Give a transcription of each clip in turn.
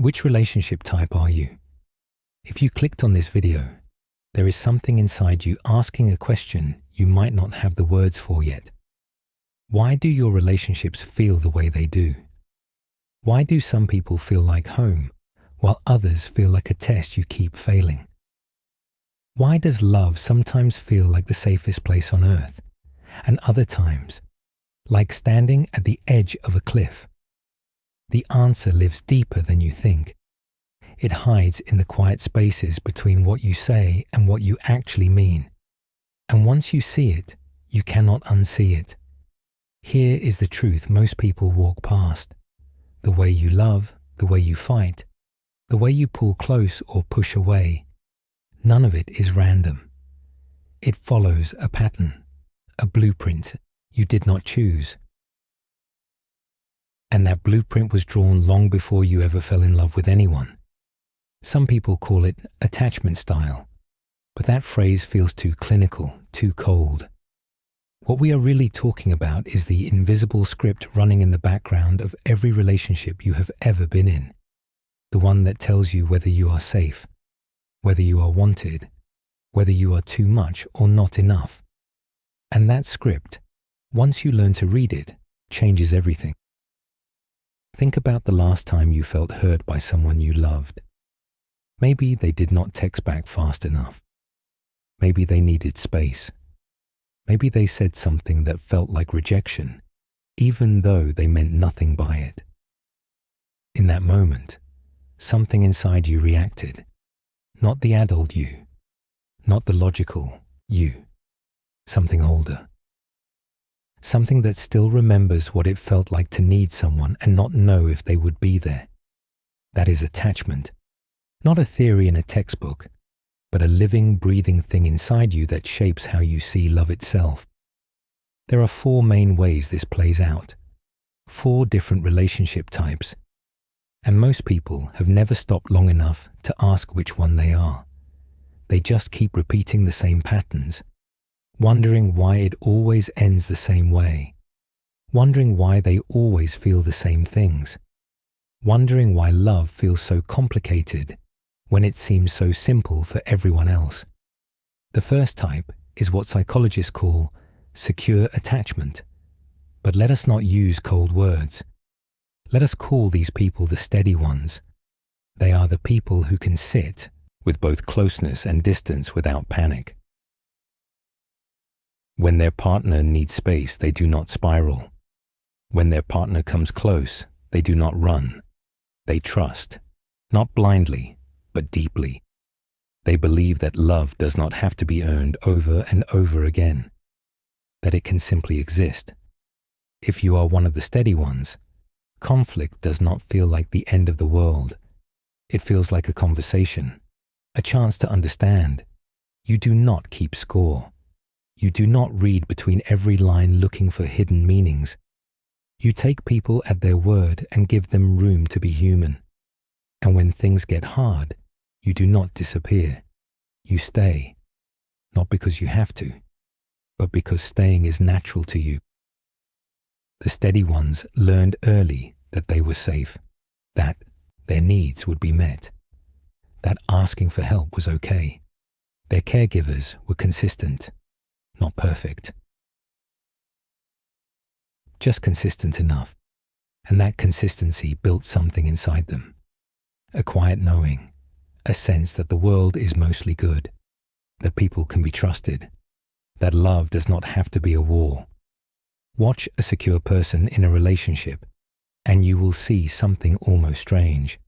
Which relationship type are you? If you clicked on this video, there is something inside you asking a question you might not have the words for yet. Why do your relationships feel the way they do? Why do some people feel like home, while others feel like a test you keep failing? Why does love sometimes feel like the safest place on earth, and other times, like standing at the edge of a cliff? The answer lives deeper than you think. It hides in the quiet spaces between what you say and what you actually mean. And once you see it, you cannot unsee it. Here is the truth most people walk past. The way you love, the way you fight, the way you pull close or push away, none of it is random. It follows a pattern, a blueprint you did not choose. And that blueprint was drawn long before you ever fell in love with anyone. Some people call it attachment style, but that phrase feels too clinical, too cold. What we are really talking about is the invisible script running in the background of every relationship you have ever been in. The one that tells you whether you are safe, whether you are wanted, whether you are too much or not enough. And that script, once you learn to read it, changes everything. Think about the last time you felt hurt by someone you loved. Maybe they did not text back fast enough. Maybe they needed space. Maybe they said something that felt like rejection, even though they meant nothing by it. In that moment, something inside you reacted. Not the adult you, not the logical you, something older. Something that still remembers what it felt like to need someone and not know if they would be there. That is attachment. Not a theory in a textbook, but a living, breathing thing inside you that shapes how you see love itself. There are 4 main ways this plays out. 4 different relationship types. And most people have never stopped long enough to ask which one they are. They just keep repeating the same patterns, wondering why it always ends the same way, wondering why they always feel the same things, wondering why love feels so complicated when it seems so simple for everyone else. The first type is what psychologists call secure attachment. But let us not use cold words. Let us call these people the steady ones. They are the people who can sit with both closeness and distance without panic. When their partner needs space, they do not spiral. When their partner comes close, they do not run. They trust, not blindly, but deeply. They believe that love does not have to be earned over and over again, that it can simply exist. If you are one of the steady ones, conflict does not feel like the end of the world. It feels like a conversation, a chance to understand. You do not keep score. You do not read between every line looking for hidden meanings. You take people at their word and give them room to be human. And when things get hard, you do not disappear. You stay, not because you have to, but because staying is natural to you. The steady ones learned early that they were safe, that their needs would be met, that asking for help was okay. Their caregivers were consistent, not perfect. Just consistent enough, and that consistency built something inside them. A quiet knowing, a sense that the world is mostly good, that people can be trusted, that love does not have to be a war. Watch a secure person in a relationship, and you will see something almost strange.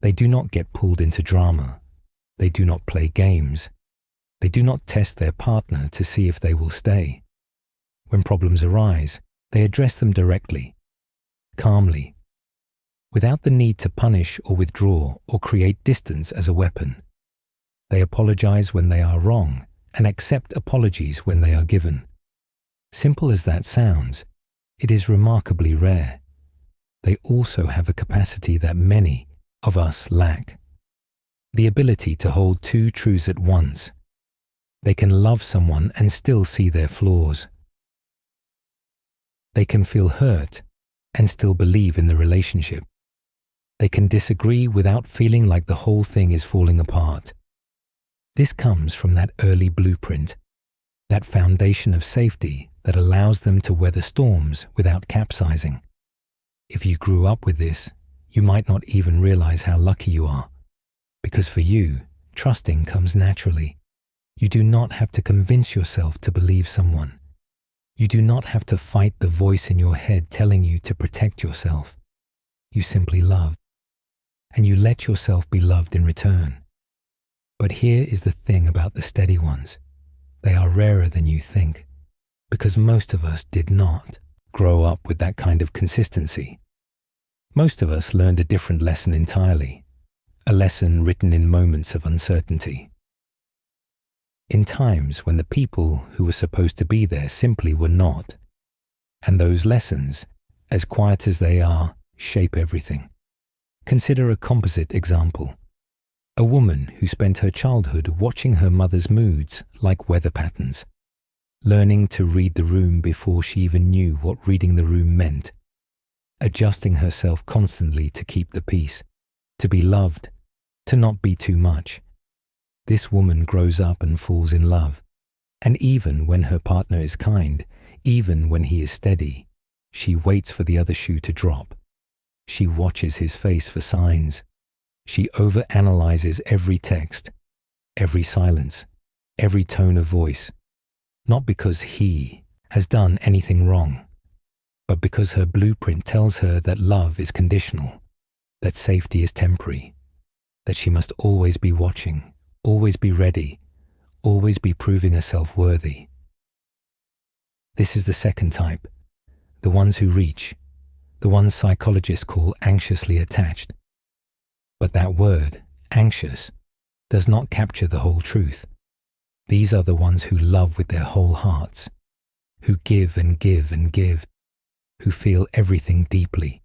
They do not get pulled into drama. They do not play games. They do not test their partner to see if they will stay. When problems arise, they address them directly, calmly, without the need to punish or withdraw or create distance as a weapon. They apologize when they are wrong and accept apologies when they are given. Simple as that sounds, it is remarkably rare. They also have a capacity that many of us lack. The ability to hold 2 truths at once. They can love someone and still see their flaws. They can feel hurt and still believe in the relationship. They can disagree without feeling like the whole thing is falling apart. This comes from that early blueprint, that foundation of safety that allows them to weather storms without capsizing. If you grew up with this, you might not even realize how lucky you are, because for you, trusting comes naturally. You do not have to convince yourself to believe someone. You do not have to fight the voice in your head telling you to protect yourself. You simply love, and you let yourself be loved in return. But here is the thing about the steady ones. They are rarer than you think, because most of us did not grow up with that kind of consistency. Most of us learned a different lesson entirely, a lesson written in moments of uncertainty. In times when the people who were supposed to be there simply were not. And those lessons, as quiet as they are, shape everything. Consider a composite example. A woman who spent her childhood watching her mother's moods like weather patterns, learning to read the room before she even knew what reading the room meant, adjusting herself constantly to keep the peace, to be loved, to not be too much. This woman grows up and falls in love, and even when her partner is kind, even when he is steady, she waits for the other shoe to drop. She watches his face for signs. She overanalyzes every text, every silence, every tone of voice, not because he has done anything wrong, but because her blueprint tells her that love is conditional, that safety is temporary, that she must always be watching, always be ready, always be proving herself worthy. This is the second type, the ones who reach, the ones psychologists call anxiously attached. But that word, anxious, does not capture the whole truth. These are the ones who love with their whole hearts, who give and give and give, who feel everything deeply,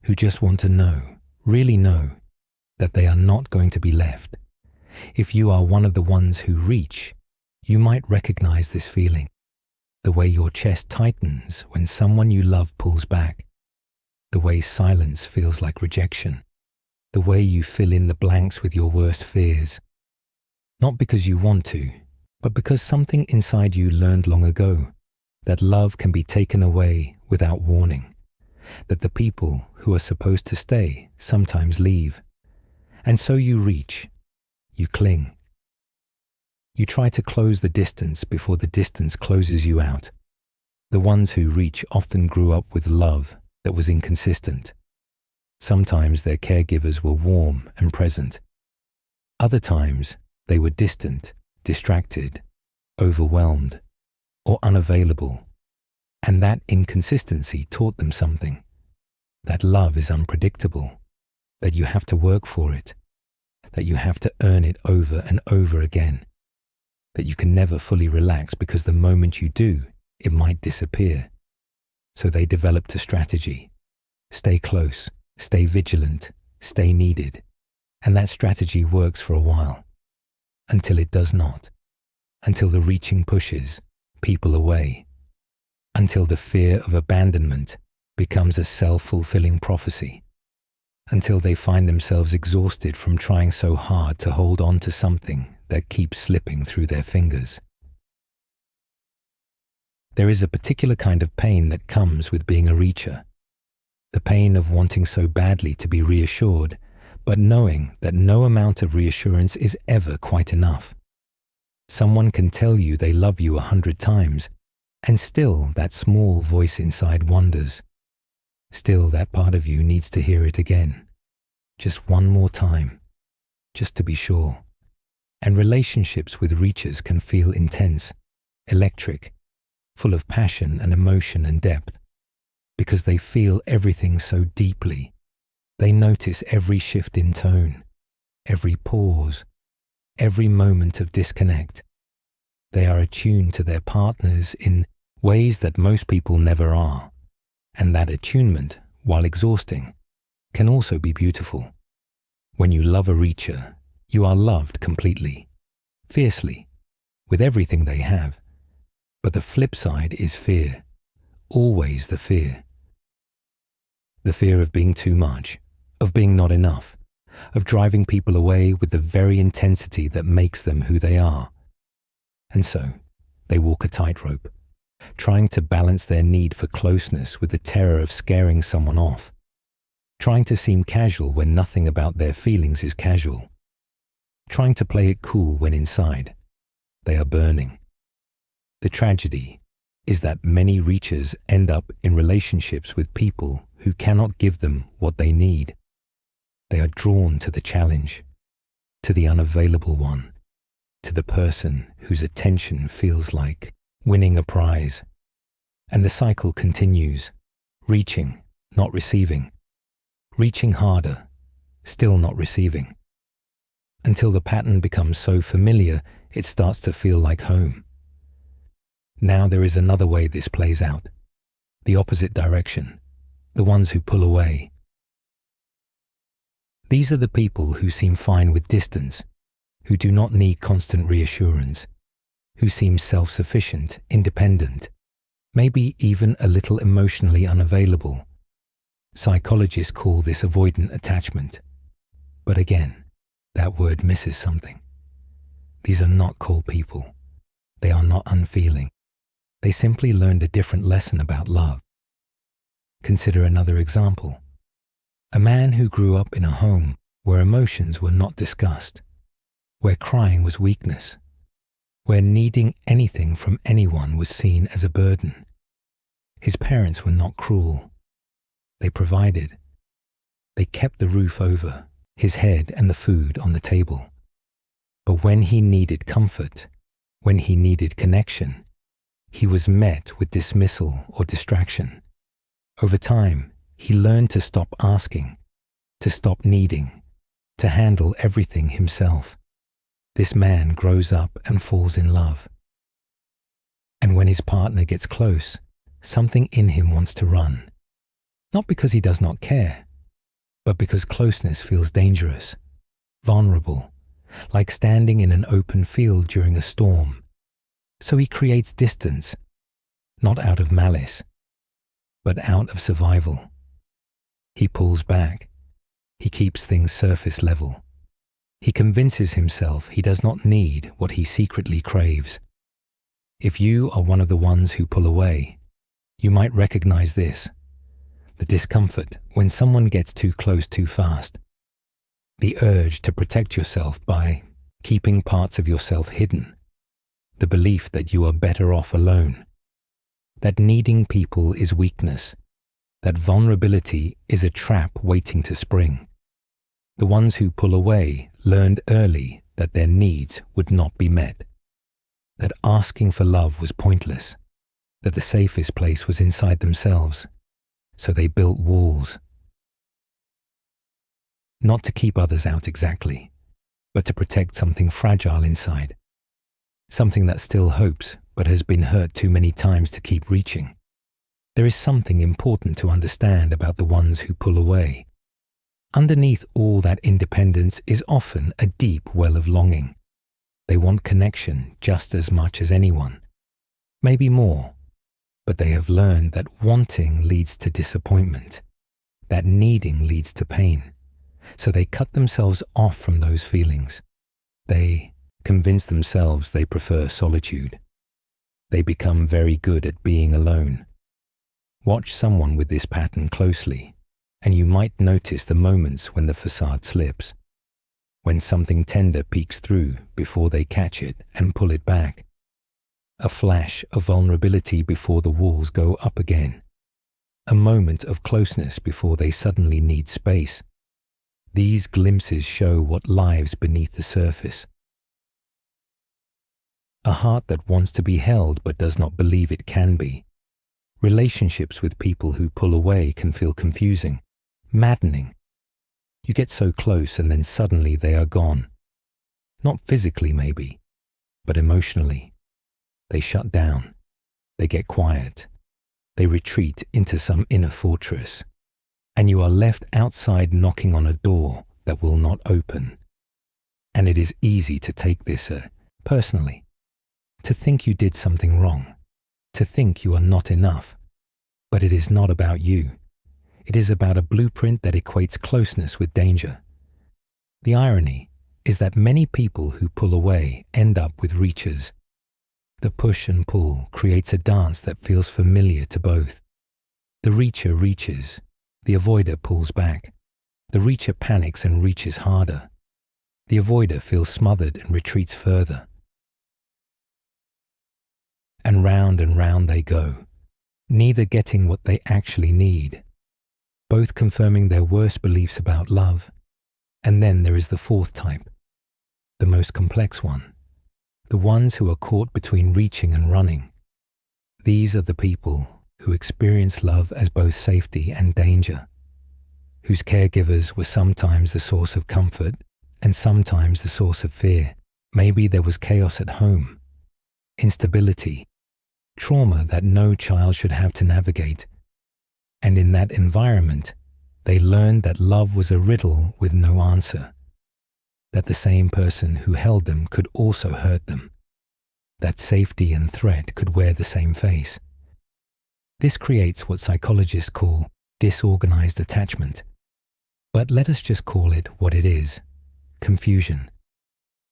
who just want to know, really know, that they are not going to be left. If you are one of the ones who reach, you might recognize this feeling, the way your chest tightens when someone you love pulls back, the way silence feels like rejection, the way you fill in the blanks with your worst fears. Not because you want to, but because something inside you learned long ago that love can be taken away without warning, that the people who are supposed to stay sometimes leave. And so you reach, you cling. You try to close the distance before the distance closes you out. The ones who reach often grew up with love that was inconsistent. Sometimes their caregivers were warm and present. Other times they were distant, distracted, overwhelmed, or unavailable. And that inconsistency taught them something. That love is unpredictable, that you have to work for it, that you have to earn it over and over again, that you can never fully relax because the moment you do, it might disappear. So they developed a strategy. Stay close, stay vigilant, stay needed. And that strategy works for a while, until it does not, until the reaching pushes people away, until the fear of abandonment becomes a self-fulfilling prophecy, until they find themselves exhausted from trying so hard to hold on to something that keeps slipping through their fingers. There is a particular kind of pain that comes with being a reacher, the pain of wanting so badly to be reassured, but knowing that no amount of reassurance is ever quite enough. Someone can tell you they love you 100 times, and still that small voice inside wonders. Still that part of you needs to hear it again, just one more time, just to be sure. And relationships with reachers can feel intense, electric, full of passion and emotion and depth, because they feel everything so deeply. They notice every shift in tone, every pause, every moment of disconnect. They are attuned to their partners in ways that most people never are. And that attunement, while exhausting, can also be beautiful. When you love a reacher, you are loved completely, fiercely, with everything they have. But the flip side is fear, always the fear. The fear of being too much, of being not enough, of driving people away with the very intensity that makes them who they are. And so, they walk a tightrope, trying to balance their need for closeness with the terror of scaring someone off, trying to seem casual when nothing about their feelings is casual, trying to play it cool when inside they are burning. The tragedy is that many reachers end up in relationships with people who cannot give them what they need. They are drawn to the challenge, to the unavailable one, to the person whose attention feels like winning a prize. And the cycle continues, reaching, not receiving, reaching harder, still not receiving, until the pattern becomes so familiar it starts to feel like home. Now there is another way this plays out, the opposite direction, the ones who pull away. These are the people who seem fine with distance, who do not need constant reassurance, who seem self-sufficient, independent, maybe even a little emotionally unavailable. Psychologists call this avoidant attachment. But again, that word misses something. These are not cold people. They are not unfeeling. They simply learned a different lesson about love. Consider another example. A man who grew up in a home where emotions were not discussed, where crying was weakness, where needing anything from anyone was seen as a burden. His parents were not cruel. They provided. They kept the roof over his head and the food on the table. But when he needed comfort, when he needed connection, he was met with dismissal or distraction. Over time, he learned to stop asking, to stop needing, to handle everything himself. This man grows up and falls in love. And when his partner gets close, something in him wants to run. Not because he does not care, but because closeness feels dangerous, vulnerable, like standing in an open field during a storm. So he creates distance, not out of malice, but out of survival. He pulls back. He keeps things surface level. He convinces himself he does not need what he secretly craves. If you are one of the ones who pull away, you might recognize this: the discomfort when someone gets too close too fast, the urge to protect yourself by keeping parts of yourself hidden, the belief that you are better off alone, that needing people is weakness, that vulnerability is a trap waiting to spring. The ones who pull away learned early that their needs would not be met, that asking for love was pointless, that the safest place was inside themselves, so they built walls. Not to keep others out exactly, but to protect something fragile inside, something that still hopes but has been hurt too many times to keep reaching. There is something important to understand about the ones who pull away. Underneath all that independence is often a deep well of longing. They want connection just as much as anyone, maybe more, but they have learned that wanting leads to disappointment, that needing leads to pain, so they cut themselves off from those feelings. They convince themselves they prefer solitude. They become very good at being alone. Watch someone with this pattern closely, and you might notice the moments when the facade slips, when something tender peeks through before they catch it and pull it back. A flash of vulnerability before the walls go up again. A moment of closeness before they suddenly need space. These glimpses show what lies beneath the surface. A heart that wants to be held but does not believe it can be. Relationships with people who pull away can feel confusing, maddening. You get so close and then suddenly they are gone. Not physically maybe, but emotionally. They shut down. They get quiet. They retreat into some inner fortress. And you are left outside knocking on a door that will not open. And it is easy to take this personally, to think you did something wrong, to think you are not enough. But it is not about you. It is about a blueprint that equates closeness with danger. The irony is that many people who pull away end up with reachers. The push and pull creates a dance that feels familiar to both. The reacher reaches, the avoider pulls back. The reacher panics and reaches harder. The avoider feels smothered and retreats further. And round they go, neither getting what they actually need, both confirming their worst beliefs about love. And then there is the fourth type, the most complex one, the ones who are caught between reaching and running. These are the people who experience love as both safety and danger, whose caregivers were sometimes the source of comfort and sometimes the source of fear. Maybe there was chaos at home, instability, trauma that no child should have to navigate. And in that environment, they learned that love was a riddle with no answer, that the same person who held them could also hurt them, that safety and threat could wear the same face. This creates what psychologists call disorganized attachment. But let us just call it what it is: confusion.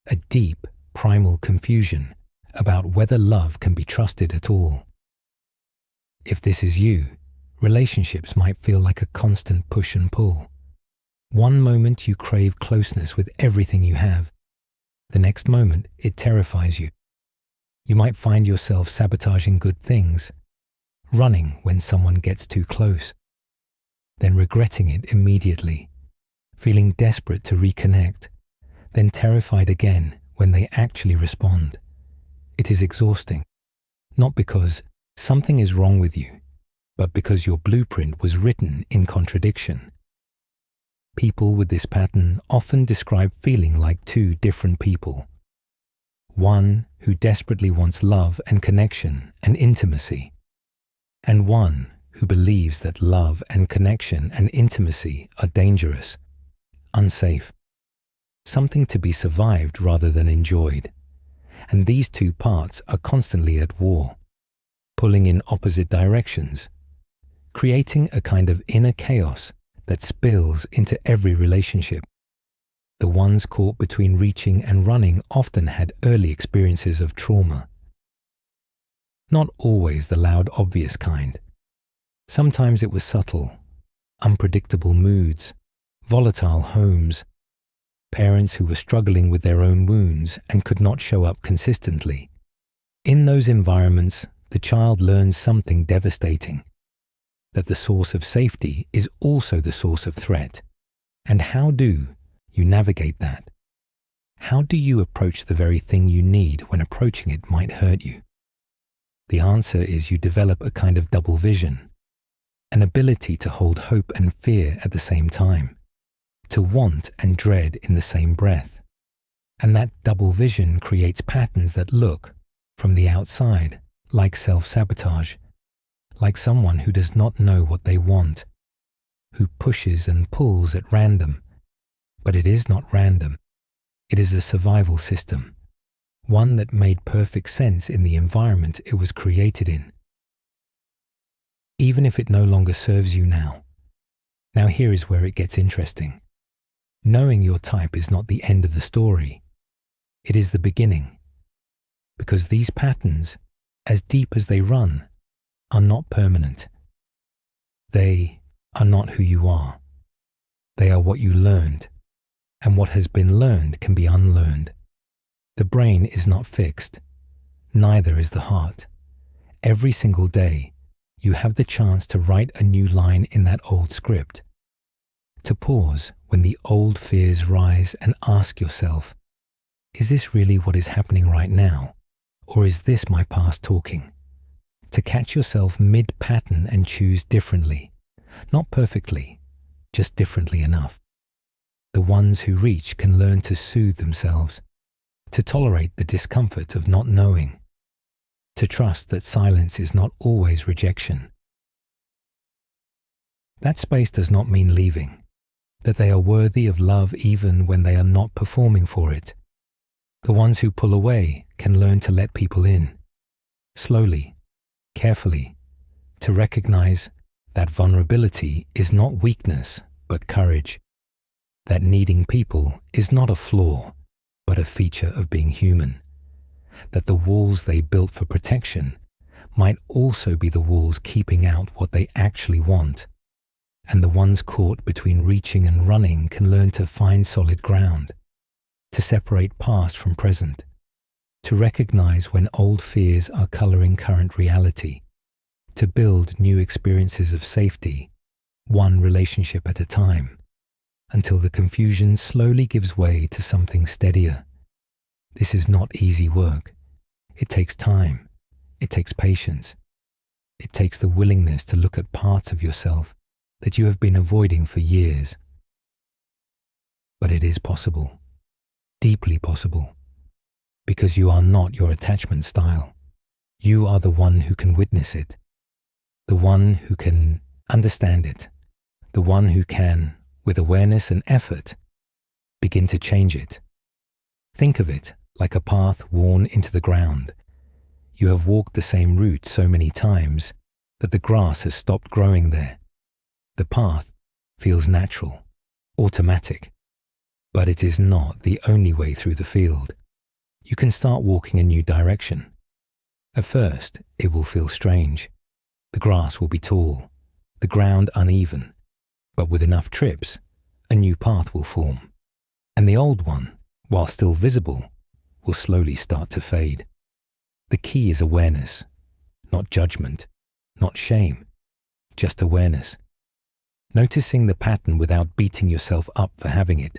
A deep, primal confusion about whether love can be trusted at all. If this is you, relationships might feel like a constant push and pull. One moment you crave closeness with everything you have. The next moment it terrifies you. You might find yourself sabotaging good things, running when someone gets too close, then regretting it immediately, feeling desperate to reconnect, then terrified again when they actually respond. It is exhausting, not because something is wrong with you, but because your blueprint was written in contradiction. People with this pattern often describe feeling like two different people. One who desperately wants love and connection and intimacy, and one who believes that love and connection and intimacy are dangerous, unsafe, something to be survived rather than enjoyed. And these two parts are constantly at war, pulling in opposite directions, creating a kind of inner chaos that spills into every relationship. The ones caught between reaching and running often had early experiences of trauma. Not always the loud, obvious kind. Sometimes it was subtle, unpredictable moods, volatile homes, parents who were struggling with their own wounds and could not show up consistently. In those environments, the child learns something devastating, that the source of safety is also the source of threat. And how do you navigate that? How do you approach the very thing you need when approaching it might hurt you? The answer is you develop a kind of double vision, an ability to hold hope and fear at the same time, to want and dread in the same breath. And that double vision creates patterns that look, from the outside, like self-sabotage, like someone who does not know what they want, who pushes and pulls at random. But it is not random. It is a survival system, one that made perfect sense in the environment it was created in. Even if it no longer serves you now. Now here is where it gets interesting. Knowing your type is not the end of the story. It is the beginning. Because these patterns, as deep as they run, are not permanent. They are not who you are. They are what you learned, and what has been learned can be unlearned. The brain is not fixed, neither is the heart. Every single day, you have the chance to write a new line in that old script, to pause when the old fears rise and ask yourself, is this really what is happening right now, or is this my past talking? To catch yourself mid-pattern and choose differently, not perfectly, just differently enough. The ones who reach can learn to soothe themselves, to tolerate the discomfort of not knowing, to trust that silence is not always rejection. That space does not mean leaving, that they are worthy of love even when they are not performing for it. The ones who pull away can learn to let people in, slowly, carefully, to recognize That vulnerability is not weakness, but courage. That needing people is not a flaw, but a feature of being human. That the walls they built for protection might also be the walls keeping out what they actually want. And the ones caught between reaching and running can learn to find solid ground, to separate past from present, to recognize when old fears are coloring current reality, to build new experiences of safety, one relationship at a time, until the confusion slowly gives way to something steadier. This is not easy work. It takes time. It takes patience. It takes the willingness to look at parts of yourself that you have been avoiding for years. But it is possible, deeply possible, because you are not your attachment style. You are the one who can witness it, the one who can understand it, the one who can, with awareness and effort, begin to change it. Think of it like a path worn into the ground. You have walked the same route so many times that the grass has stopped growing there. The path feels natural, automatic, but it is not the only way through the field. You can start walking a new direction. At first, it will feel strange. The grass will be tall, the ground uneven, but with enough trips, a new path will form, and the old one, while still visible, will slowly start to fade. The key is awareness, not judgment, not shame, just awareness. Noticing the pattern without beating yourself up for having it,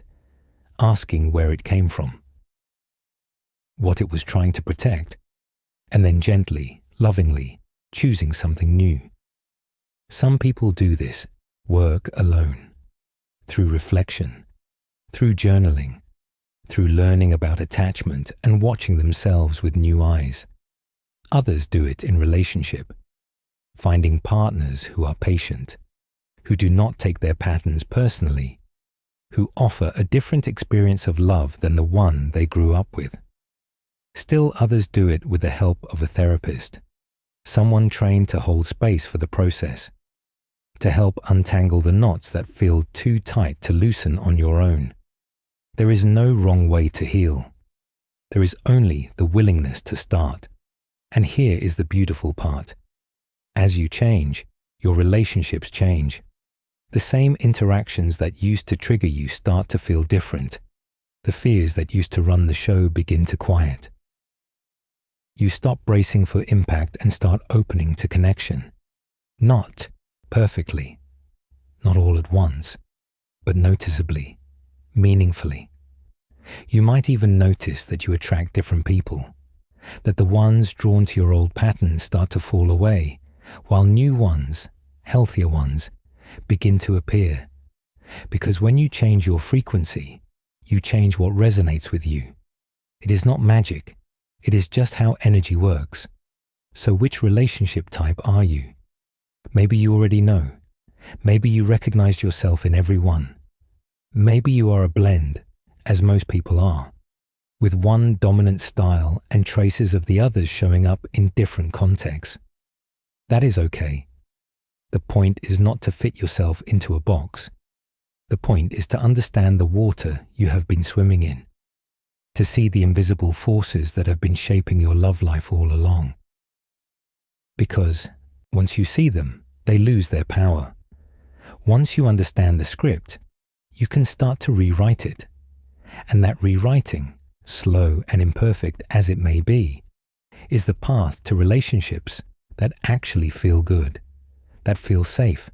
asking where it came from, what it was trying to protect, and then gently, lovingly, choosing something new. Some people do this work alone, through reflection, through journaling, through learning about attachment and watching themselves with new eyes. Others do it in relationship, finding partners who are patient, who do not take their patterns personally, who offer a different experience of love than the one they grew up with. Still others do it with the help of a therapist, someone trained to hold space for the process, to help untangle the knots that feel too tight to loosen on your own. There is no wrong way to heal. There is only the willingness to start. And here is the beautiful part. As you change, your relationships change. The same interactions that used to trigger you start to feel different. The fears that used to run the show begin to quiet. You stop bracing for impact and start opening to connection. Not perfectly, not all at once, but noticeably, meaningfully. You might even notice that you attract different people, that the ones drawn to your old patterns start to fall away, while new ones, healthier ones, begin to appear. Because when you change your frequency, you change what resonates with you. It is not magic. It is just how energy works. So which relationship type are you? Maybe you already know. Maybe you recognized yourself in every one. Maybe you are a blend, as most people are, with one dominant style and traces of the others showing up in different contexts. That is okay. The point is not to fit yourself into a box. The point is to understand the water you have been swimming in, to see the invisible forces that have been shaping your love life all along. Because once you see them, they lose their power. Once you understand the script, you can start to rewrite it. And that rewriting, slow and imperfect as it may be, is the path to relationships that actually feel good, that feel safe,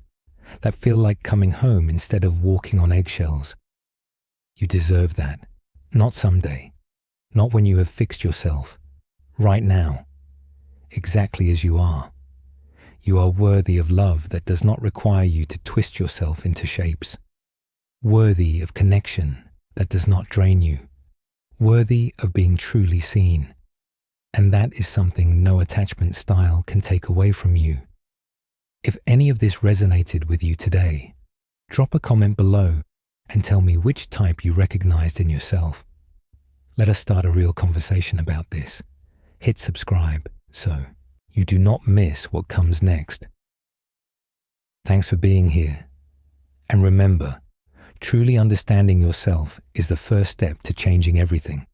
that feel like coming home instead of walking on eggshells. You deserve that, not someday, not when you have fixed yourself, right now, exactly as you are. You are worthy of love that does not require you to twist yourself into shapes, worthy of connection that does not drain you, worthy of being truly seen. And that is something no attachment style can take away from you. If any of this resonated with you today, drop a comment below and tell me which type you recognized in yourself. Let us start a real conversation about this. Hit subscribe so you do not miss what comes next. Thanks for being here. And remember, truly understanding yourself is the first step to changing everything.